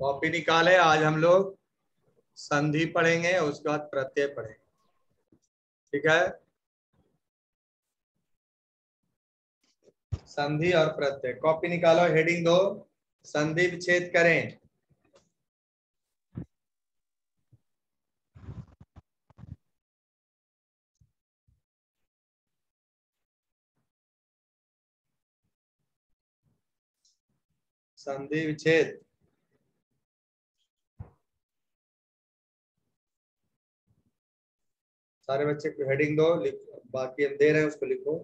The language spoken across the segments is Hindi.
कॉपी निकाले। आज हम लोग संधि पढ़ेंगे, उसके बाद प्रत्यय पढ़ेंगे। ठीक है, संधि और प्रत्यय। कॉपी निकालो, हेडिंग दो, संधि विच्छेद करें। संधि विच्छेद। सारे बच्चे को हेडिंग दो, बाकी हम दे रहे हैं उसको लिखो।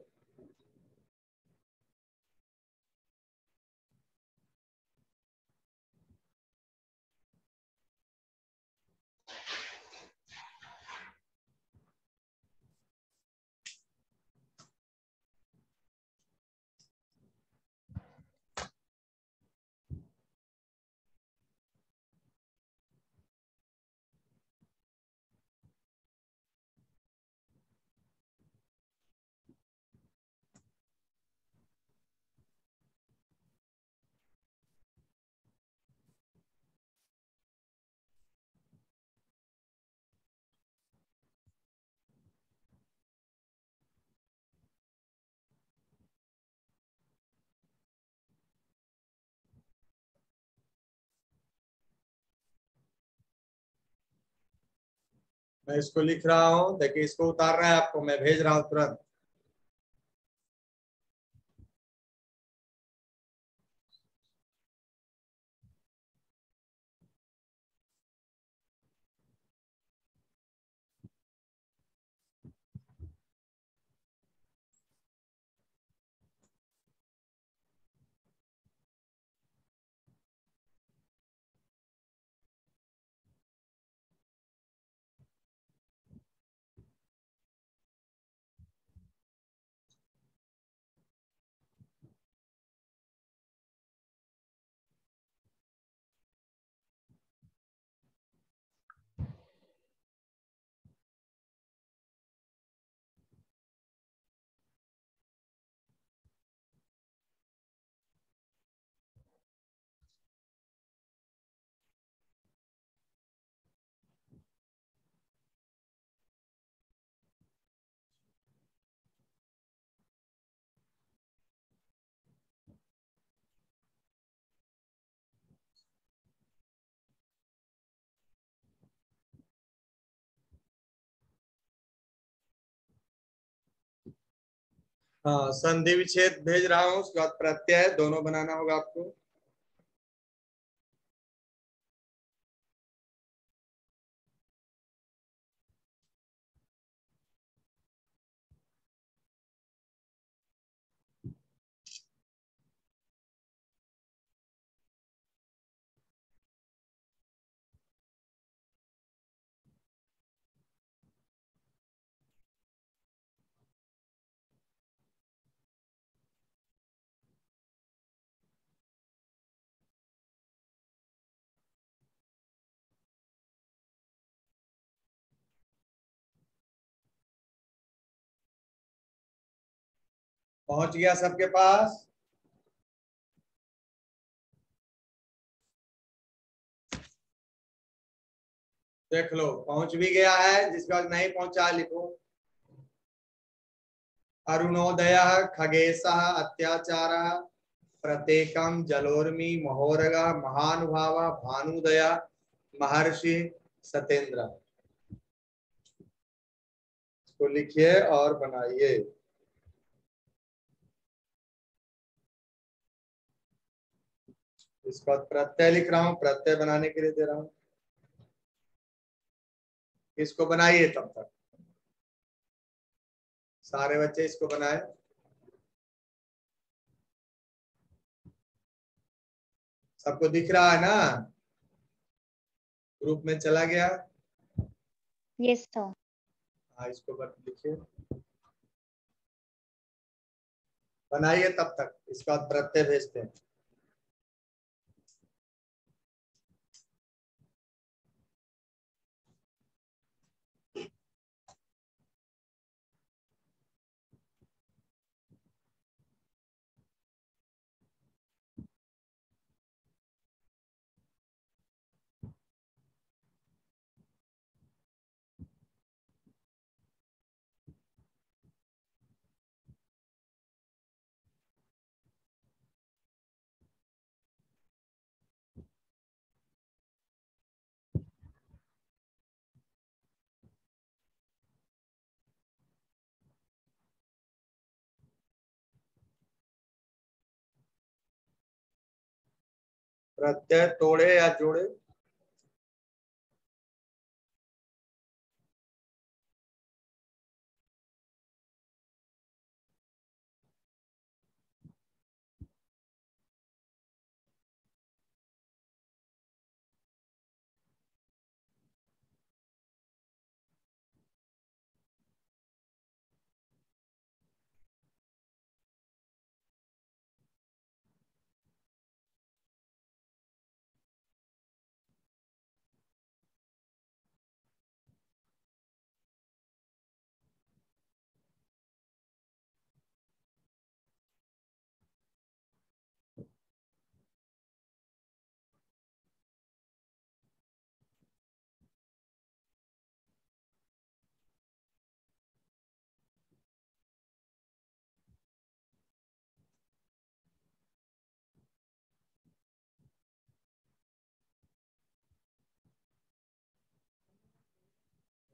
मैं इसको लिख रहा हूँ, देखिए इसको उतारना है आपको, मैं भेज रहा हूँ तुरंत। हाँ, संधि विच्छेद भेज रहा हूँ, उसके बाद प्रत्यय दोनों बनाना होगा आपको। पहुंच गया सबके पास? देख लो, पहुंच भी गया है। जिसका नहीं पहुंचा लिखो। अरुणोदय, खगेश, अत्याचार, प्रत्येकम, जलोर्मी, महोरग, महानुभाव, भानुदया, महर्षि, सतेंद्र। इसको लिखिए और बनाइए। इसका प्रत्यय लिख रहा हूँ, प्रत्यय बनाने के लिए दे रहा हूँ। इसको बनाइए तब तक, सारे बच्चे इसको बनाए। सबको दिख रहा है ना? ग्रुप में चला गया? Yes sir. हाँ, इसको लिखिए, बनाइए तब तक, इसका प्रत्यय भेजते हैं। प्रत्यय तोड़े या जोड़े?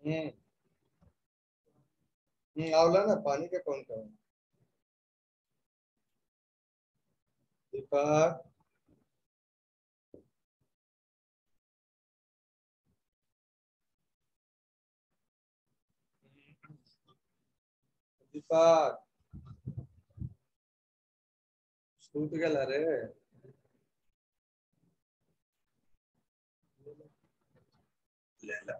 हम्म। आंवला ना पानी का कौन का? दीपक। दीपक छूट गया रे। ले ला।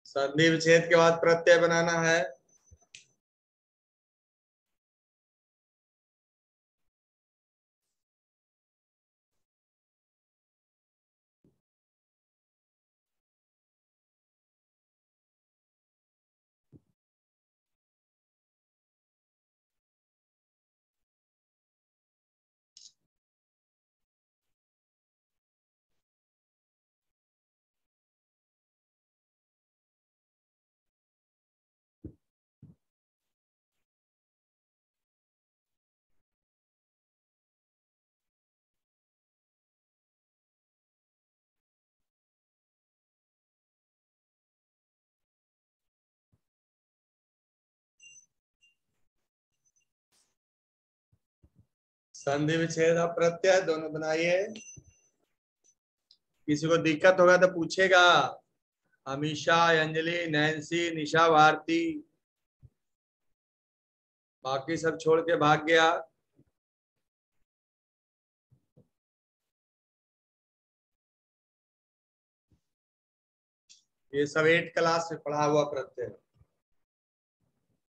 संधि विच्छेद के बाद प्रत्यय बनाना है। संधि विच्छेद और प्रत्यय दोनों बनाइए। किसी को दिक्कत होगा तो पूछेगा। अमीषा, अंजलि, नैन्सी, निशा, भारती, बाकी सब छोड़ के भाग गया। ये सब 8 क्लास में पढ़ा हुआ प्रत्यय,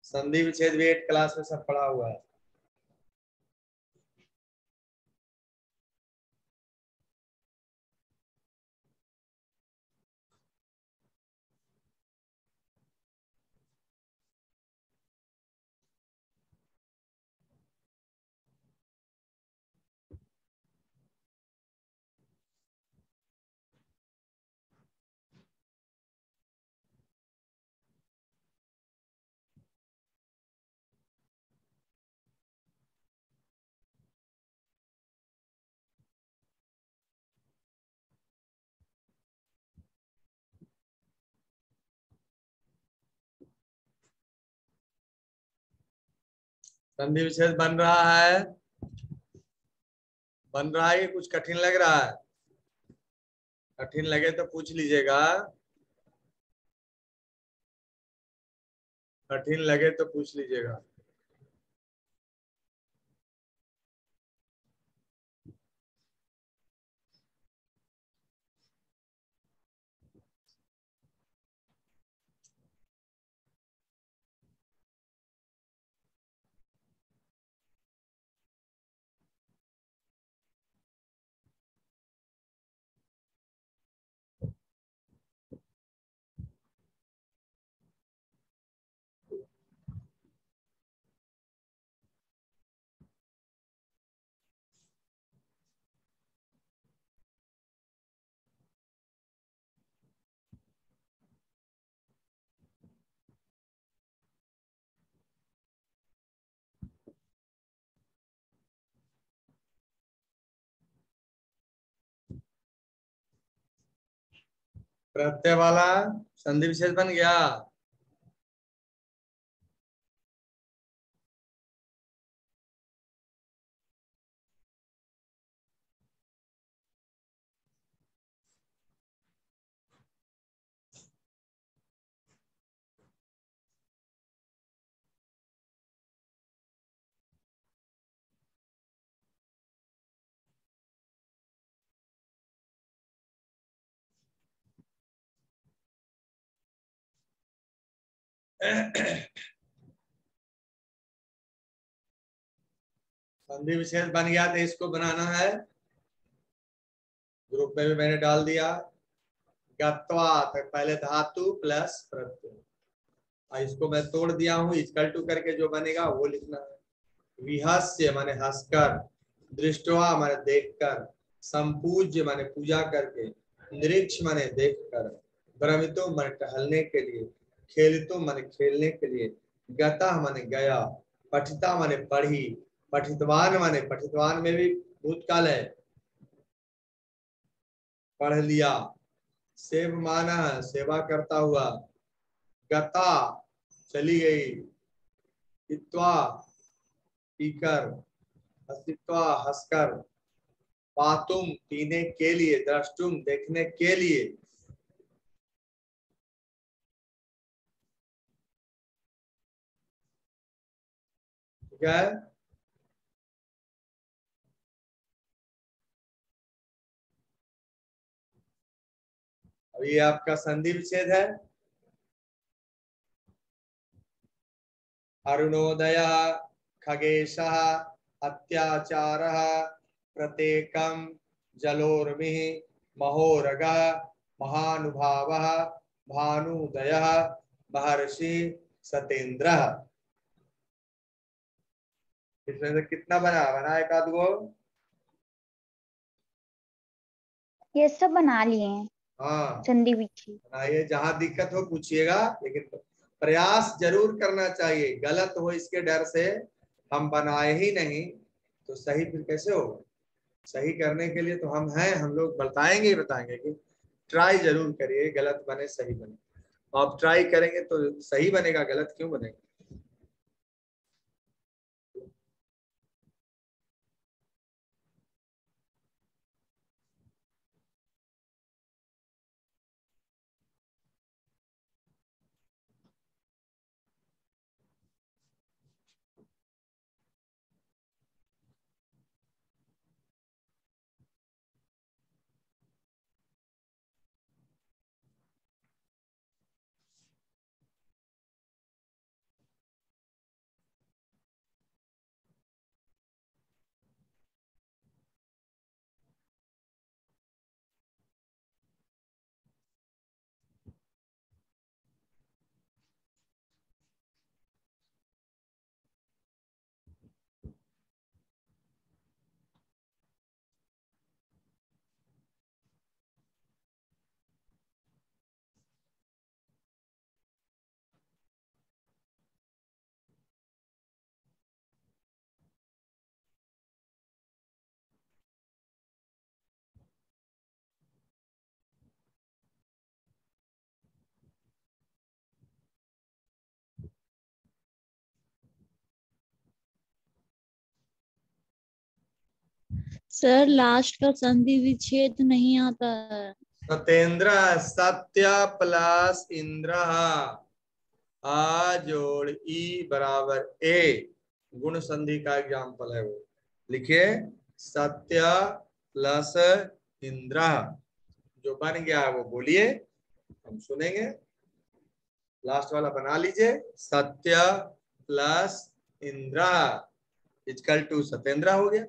संधि विच्छेद भी 8 क्लास में सब पढ़ा हुआ है। संधि विच्छेद बन रहा है, बन रहा है। कुछ कठिन लग रहा है? कठिन लगे तो पूछ लीजिएगा, कठिन लगे तो पूछ लीजिएगा। प्रत्यय वाला संधि विच्छेद बन गया। संधि विच्छेद बन गया तो इसको बनाना है। ग्रुप में भी मैंने डाल दिया। गत्वा तक पहले धातु प्लस प्रत्यय, और इसको मैं तोड़ दिया हूँ। इक्वल टू करके जो बनेगा वो लिखना है। विहस्य माने हंसकर, दृष्टवा माने देखकर, संपूज्य माने पूजा करके, निरीक्ष माने देखकर, भ्रमितो माने टहलने के लिए, खेलितो माने खेलने के लिए, गता माने गया, पठिता माने पढ़ी, पठितवान माने पठितवान में भी भूतकाल है, पढ़ लिया। सेव माना है सेवा करता हुआ, गता चली गई, इत्वा पीकर, हसित्वा हंसकर, पातुम पीने के लिए, द्रष्टुम देखने के लिए। ठीक है। अब ये आपका संधि विच्छेद है। अरुणोदय, खगेशः, अत्याचारः, प्रत्येकम, जलोर्मि, महोरगः, महानुभावः, भानुदयः, महर्षि, सतेन्द्रः। इसमें से कितना बना एक आध गो? ये सब बना लिए हैं। हाँ संधि विच्छेद बनाइए, जहां दिक्कत हो पूछिएगा, लेकिन प्रयास जरूर करना चाहिए। गलत हो इसके डर से हम बनाए ही नहीं तो सही फिर कैसे होगा? सही करने के लिए तो हम हैं, हम लोग बताएंगे ही बताएंगे कि ट्राई जरूर करिए, गलत बने सही बने। आप ट्राई करेंगे तो सही बनेगा, गलत क्यों बनेगा? सर लास्ट का संधि विच्छेद नहीं आता है। सत्येंद्र, सत्य प्लस इंद्र, आ जोड़ ई बराबर ए, गुण संधि का एग्जाम्पल है वो। लिखिए सत्य प्लस इंद्र, जो बन गया है वो बोलिए, हम सुनेंगे। लास्ट वाला बना लीजिए, Satya plus Indra equal to Satyendra हो गया।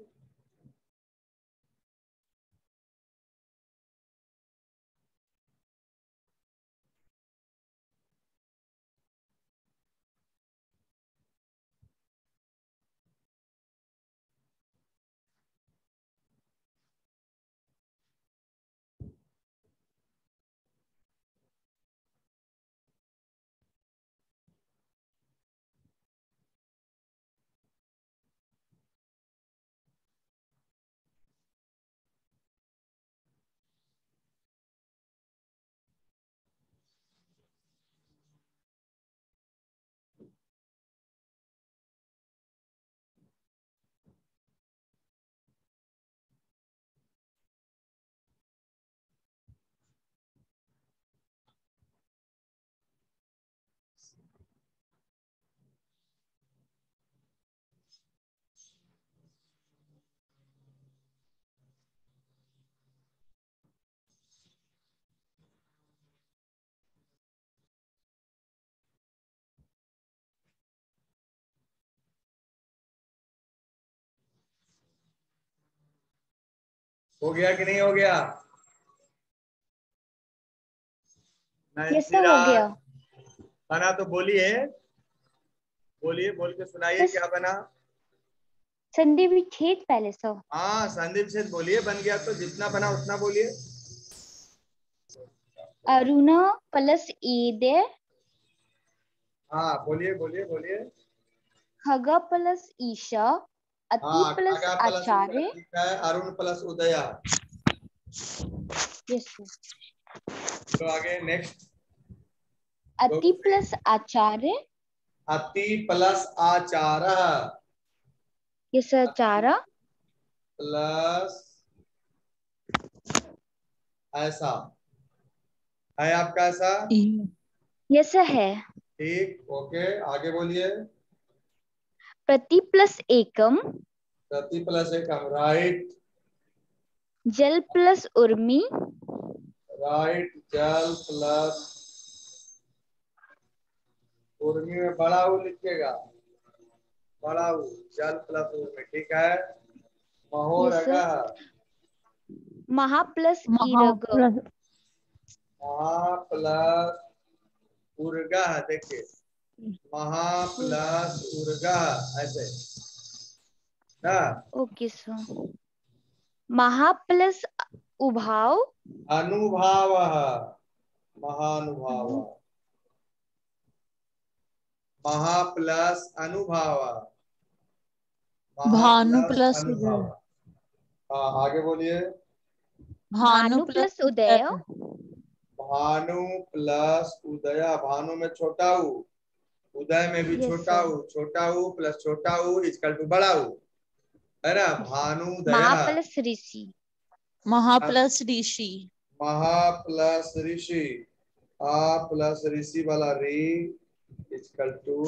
हो गया कि नहीं हो गया? ये सब हो गया। बना तो बोलिए, बोलिए, बोल के सुनाइए बस क्या बना। संधि विच्छेद पहले सब। हाँ संधि विच्छेद बोलिए, बन गया तो जितना बना उतना बोलिए। अरुण प्लस ईदे, हाँ बोलिए बोलिए बोलिए। खग प्लस ईशा, अति हाँ प्लस खगा प्लस उदय, आचार्य। ठीक है, अरुण प्लस उदया। Yes sir. तो आगे नेक्स्ट। अति प्लस आचार्य। अति प्लस आचार, यस सर। चारा। प्लस ऐसा है आपका ऐसा, यस सर है। ठीक, ओके आगे बोलिए। प्रति प्लस एकम, प्रति प्लस एकम, राइट। जल प्लस उर्मी, राइट, जल प्लस उर्मी में बड़ा ऊ लिखिएगा, बड़ा ऊ, जल प्लस उर्मी, ठीक है। यस महोरग, सर। महा प्लस महा ईरग, प्लस महा प्लस उर्गा, देखिए महा प्लस उर्गा, ऐसे ना। Okay sir. महा प्लस उभाव, अनुभाव, महानुभाव, महा प्लस अनुभाव, महा भानु प्लस प्लस अनुभाव। उदय। हाँ आगे बोलिए। भानु भानु प्लस प्लस उदय, उदय। भानु प्लस उदया, भानु में छोटा ऊ, उदय में भी यस छोटा सर। ऊ, छोटा ऊ प्लस छोटा ऊ इक्वल टू बड़ा ऊ, है ना, भानुदय। महा प्लस ऋषि, महा प्लस ऋषि। महा प्लस ऋषि, आ प्लस ऋषि वाला री इक्वल टू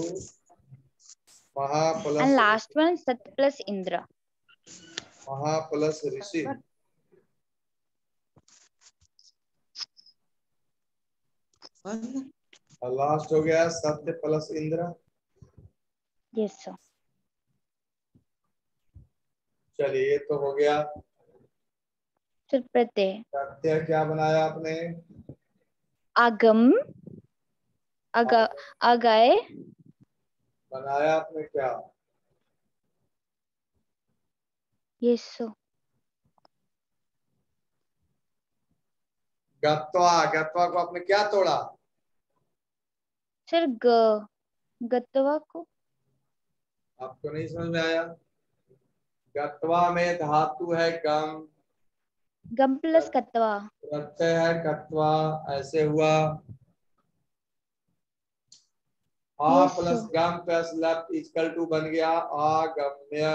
महा एंड प्लस लास्ट वन सत प्लस इंद्र। महा प्लस ऋषि। और लास्ट हो गया सत्य प्लस इंद्र। Yes sir. चलिए ये तो हो गया। सर प्रत्यय। सत्य क्या बनाया आपने? आगम, अग, अगय, बनाया आपने क्या? Yes sir. गत्वा, गत्वा को आपने क्या तोड़ा? सर गत्वा को आपको नहीं समझ में आया? गत्वा में धातु है गम, गम प्लस कत्वा। प्रत्यय है कत्वा, ऐसे हुआ। आ यस प्लस सर। गम प्लस लप इक्वल टू बन गया आगम्य।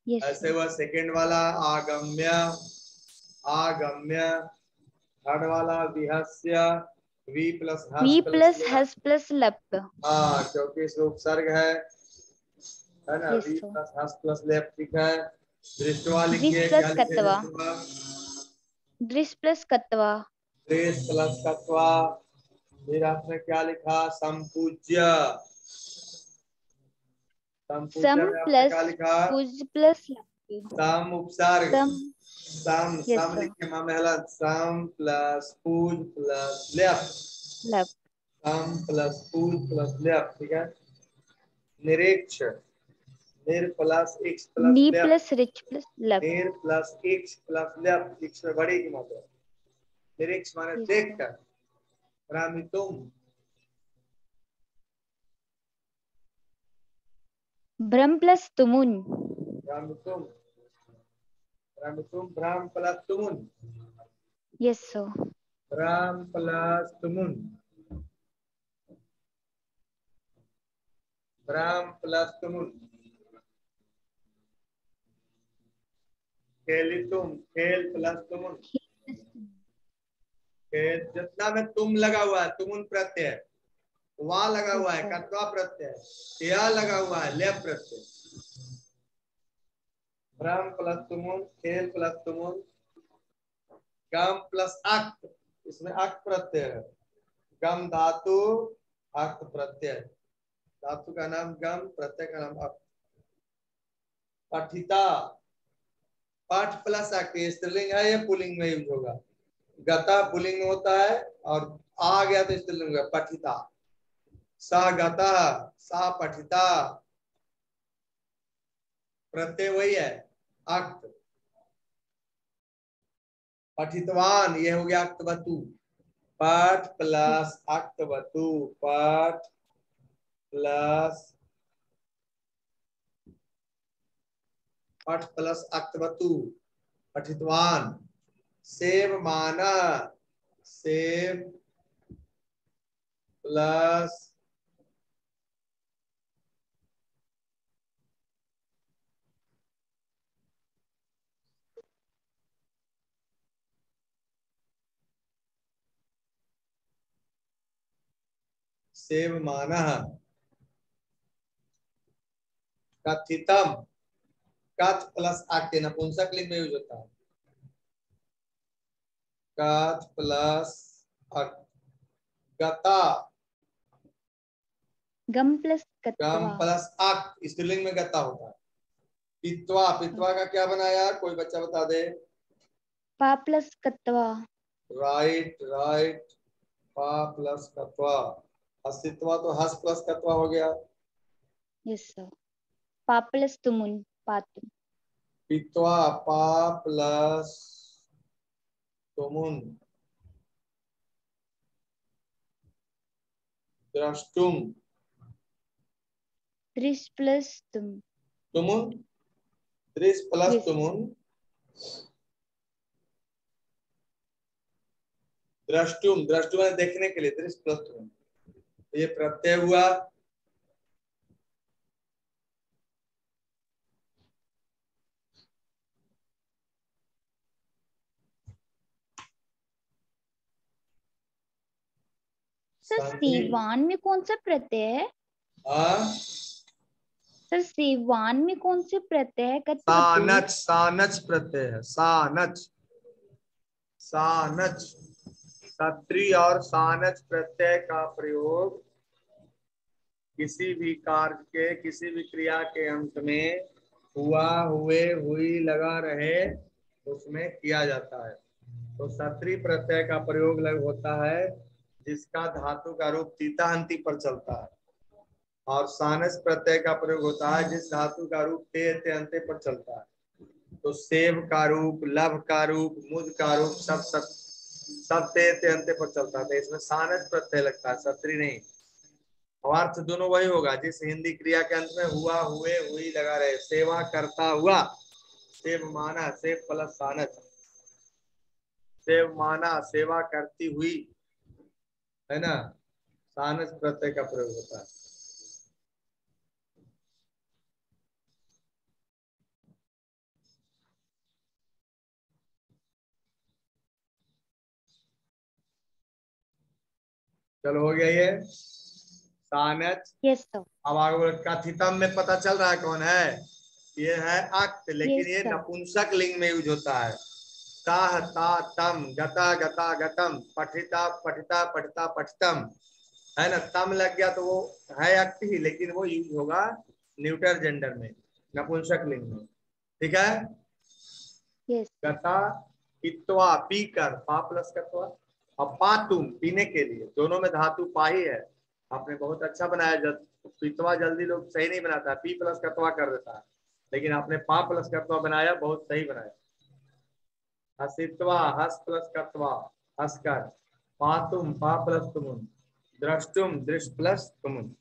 यस ऐसे हुआ सेकंड वाला आगम्य, आगम्य। थर्ड वाला विहस्य, वी प्लस वी प्लस लप। हस प्लस लप। हाँ, क्योंकि इसमें उपसर्ग है ना। यस वी सर। प्लस हस प्लस लेप, ठीक है। दृष्टवा दृश लिखिए, क्या प्लस लिखे कत्वा। दृष्टवा? दृश प्लस कत्वा। दृश प्लस कत्वा। फिर आपने क्या लिखा? संपूज्य। संपूज्य सम में आपने प्लस क्या लिखा? पुज प्लस लप। सम उपसर्ग। सम। सम यस सम सर। लिखे मामेला, सम प्लस पूज प्लस लेप। लप। सम प्लस पूज प्लस लेप, ठीक है। निरीक्ष, निर प्लस एक्स प्लस नी लेप। प्लस रिच प्लस लप। निर प्लस एक्स प्लस लेप, एक्स में बड़ी की मात्रा। निरीक्ष माने यस देख सर। कर। भ्रामितुम, भ्रम प्लस तुमुन। भ्रामितुम, भ्रामितुम, भ्राम प्लस तुमुन। Yes sir. भ्राम प्लस तुमुन, भ्राम प्लस तुमुन। खेलितुम, खेल प्लस तुमुन। खेल, जितना में तुम लगा हुआ है, तुमुन प्रत्यय। वहां लगा हुआ यस है सर। कत्वा प्रत्यय। यह लगा हुआ है लेप प्रत्यय। भ्रम प्लस तुमुन, खेल प्लस तुमुन। गम प्लस अक्त, इसमें अक्त प्रत्यय है। गम धातु, अक्त प्रत्यय। धातु का नाम गम, प्रत्यय का नाम अक्त। पठिता, पाठ प्लस अक्त, ये स्त्रीलिंग है, ये पुल्लिंग में यूज होगा। गता पुल्लिंग में होता है और आ गया तो स्त्रीलिंग में पठिता। सा गता, सा पठिता। प्रत्यय वही है, अक्त। पठितवान, ये हो गया अक्तवतु। पाठ प्लस अक्तवतु, पाठ प्लस, पाठ प्लस अक्तवतु, पठितवान। सेवमाना, सेव प्लस सेवमानः। कथितम, कथ प्लस आके नपुंसक लिंग में यूज होता है। कथ प्लस अक। गता, गम प्लस गम कत्वा। प्लस अक, स्त्रीलिंग में गता होता है। पित्वा, पित्वा का क्या बना यार, कोई बच्चा बता दे। पा प्लस कत्वा। राइट राइट, पा प्लस कत्वा। हसित्वा तो हस प्लस कत्वा हो गया। Yes sir. पा प्लस तुमुन, पातुम। पित्वा, पा प्लस तुमुन। द्रष्टुम, दृश प्लस तुम। तुमुन, दृश प्लस यस। तुमुन। द्रष्टुम, द्रष्टुम है देखने के लिए, दृश्य प्लस तुमुन। तो ये प्रत्यय हुआ। सर संधि, सेवान में कौन सा प्रत्यय है? आ, सर सेवान में कौन से प्रत्यय है? कत्वतु। सानच, सानच प्रत्यय है, सानच, सानच। सत्री और सानच प्रत्यय का प्रयोग किसी भी कार्य के, किसी भी क्रिया के अंत में हुआ, हुए, हुई लगा रहे, उसमें किया जाता है। तो सत्री प्रत्यय का प्रयोग लग होता है जिसका धातु का रूप तीतांती पर चलता है। और सानस प्रत्यय का प्रयोग होता है जिस धातु का रूप ते ते अंते पर चलता है। तो सेव का रूप, लभ का रूप, मुद का रूप, सब ते ते अंते पर चलता है। तो इसमें सानस प्रत्यय लगता है, सत्री नहीं। और अर्थ दोनों वही होगा जिस हिंदी क्रिया के अंत में हुआ, हुए, हुई लगा रहे। सेवा करता हुआ, सेव माना, सेव प्लस सानस। सेव माना, सेवा करती हुई, है ना। सानस प्रत्यय का प्रयोग होता है। चलो हो गया ये सानच। Yes sir. अब आगे कथितम में पता चल रहा है कौन है, ये है अक्त, लेकिन यस ये सर। नपुंसक लिंग में यूज होता है। ताह ता तम, गता गता गतम, पठिता पठिता पठिता पठितम, है ना। तम लग गया तो वो है अक्त ही, लेकिन वो यूज होगा न्यूटर जेंडर में, नपुंसक लिंग में। ठीक है। Yes sir. गता पित्वा, पीकर, पा प्लस कत्वा। अब पातुम, पीने के लिए, दोनों में धातु पा ही है। आपने बहुत अच्छा बनाया, जब पित्वा जल्दी लोग सही नहीं बनाता, पी प्लस कत्वा कर देता है, लेकिन आपने पा प्लस कत्वा बनाया, बहुत सही बनाया। हसित्वा, हस प्लस कत्वा, हसकर। पातुम, पा प्लस तुमुन। द्रष्टुम, दृष्ट प्लस तुमुन।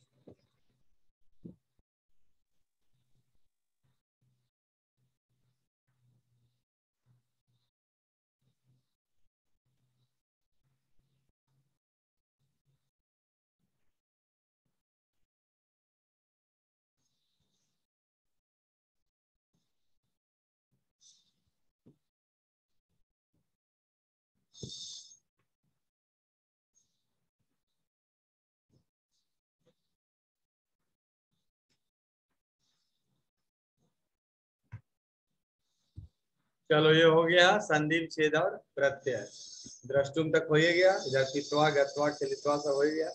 चलो ये हो गया संधि विच्छेद और प्रत्यय। द्रष्टुम तक हो ही गया, इधर पित्वा गत्वा खिलित्वा सब हो ही गया।